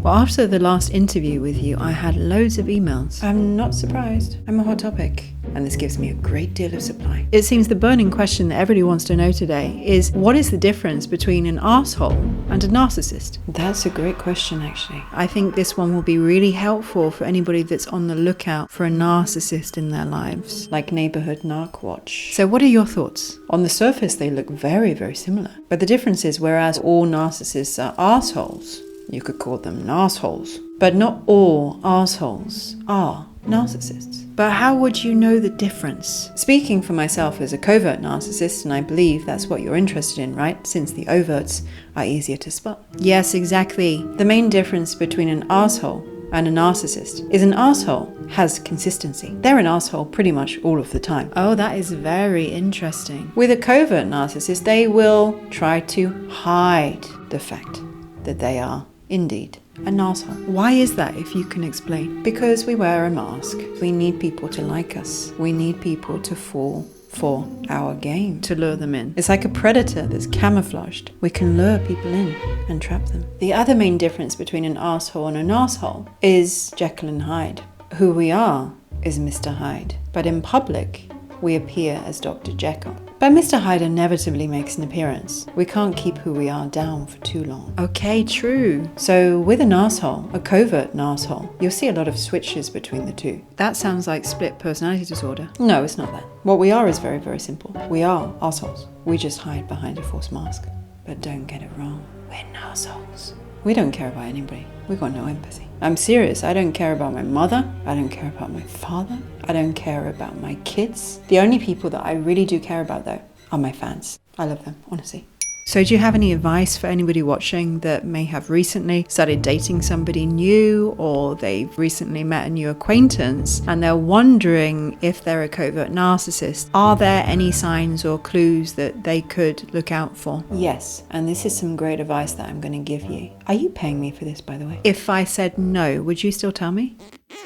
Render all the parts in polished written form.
Well, after the last interview with you, I had loads of emails. I'm not surprised. I'm a hot topic. And this gives me a great deal of supply. It seems the burning question that everybody wants to know today is, what is the difference between an asshole and a narcissist? That's a great question, actually. I think this one will be really helpful for anybody that's on the lookout for a narcissist in their lives, like Neighborhood Narc Watch. So what are your thoughts? On the surface, they look very, very similar. But the difference is, whereas all narcissists are assholes, you could call them narssholes. But not all assholes are narcissists. But how would you know the difference? Speaking for myself as a covert narcissist, and I believe that's what you're interested in, right? Since the overts are easier to spot. Yes, exactly. The main difference between an asshole and a narcissist is an asshole has consistency. They're an asshole pretty much all of the time. Oh, that is very interesting. With a covert narcissist, they will try to hide the fact that they are indeed an asshole. Why is that, if you can explain? Because we wear a mask. We need people to like us. We need people to fall for our game, to lure them in. It's like a predator that's camouflaged. We can lure people in and trap them. The other main difference between an asshole and an asshole is Jekyll and Hyde. Who we are is Mr. Hyde, but in public we appear as Dr. Jekyll. But Mr. Hyde inevitably makes an appearance. We can't keep who we are down for too long. Okay, true. So with an arsehole, a covert arsehole, you'll see a lot of switches between the two. That sounds like split personality disorder. No, it's not that. What we are is very, very simple. We are arseholes. We just hide behind a false mask. But don't get it wrong. We're arseholes. We don't care about anybody. We've got no empathy. I'm serious. I don't care about my mother. I don't care about my father. I don't care about my kids. The only people that I really do care about, though, are my fans. I love them, honestly. So do you have any advice for anybody watching that may have recently started dating somebody new, or they've recently met a new acquaintance and they're wondering if they're a covert narcissist? Are there any signs or clues that they could look out for? Yes, and this is some great advice that I'm going to give you. Are you paying me for this, by the way? If I said no, would you still tell me?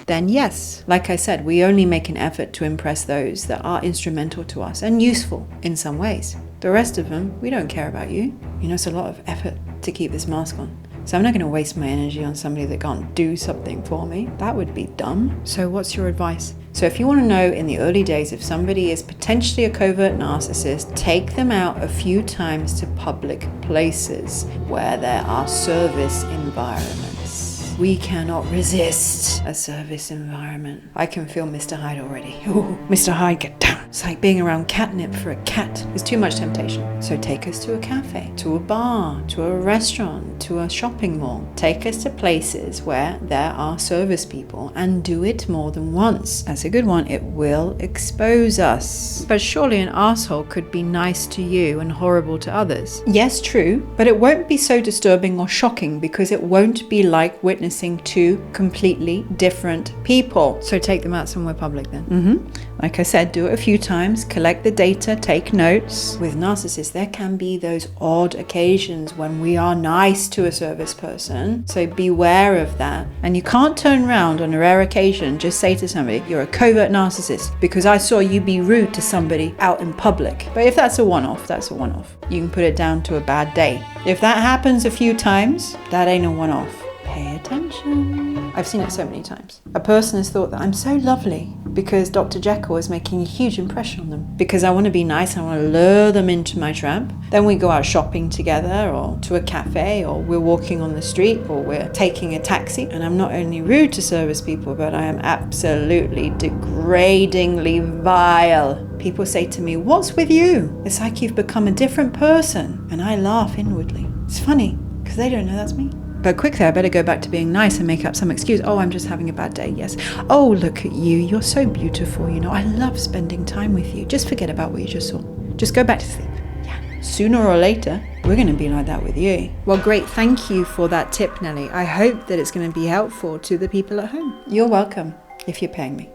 Then yes. Like I said, we only make an effort to impress those that are instrumental to us and useful in some ways. The rest of them, we don't care about you. You know, it's a lot of effort to keep this mask on. So I'm not going to waste my energy on somebody that can't do something for me. That would be dumb. So what's your advice? So if you want to know in the early days if somebody is potentially a covert narcissist, take them out a few times to public places where there are service environments. We cannot resist a service environment. I can feel Mr. Hyde already. Ooh, Mr. Hyde, get down. It's like being around catnip for a cat. It's too much temptation. So take us to a cafe, to a bar, to a restaurant, to a shopping mall. Take us to places where there are service people and do it more than once. That's a good one. It will expose us. But surely an asshole could be nice to you and horrible to others. Yes, true. But it won't be so disturbing or shocking because it won't be like witnessing two completely different people. So take them out somewhere public then. Like I said, do it a few times, collect the data, take notes. With narcissists, there can be those odd occasions when we are nice to a service person. So beware of that. And you can't turn around on a rare occasion, just say to somebody, you're a covert narcissist because I saw you be rude to somebody out in public. But if that's a one-off, that's a one-off. You can put it down to a bad day. If that happens a few times, that ain't a one-off. Pay attention. I've seen it so many times. A person has thought that I'm so lovely because Dr. Jekyll is making a huge impression on them. Because I want to be nice, I want to lure them into my trap. Then we go out shopping together or to a cafe, or we're walking on the street, or we're taking a taxi. And I'm not only rude to service people, but I am absolutely degradingly vile. People say to me, "What's with you? It's like you've become a different person." And I laugh inwardly. It's funny because they don't know that's me. But quickly, I better go back to being nice and make up some excuse. Oh, I'm just having a bad day, yes. Oh, look at you. You're so beautiful, you know. I love spending time with you. Just forget about what you just saw. Just go back to sleep. Yeah. Sooner or later, we're going to be like that with you. Well, great. Thank you for that tip, Nelly. I hope that it's going to be helpful to the people at home. You're welcome, if you're paying me.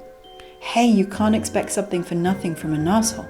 Hey, you can't expect something for nothing from an asshole.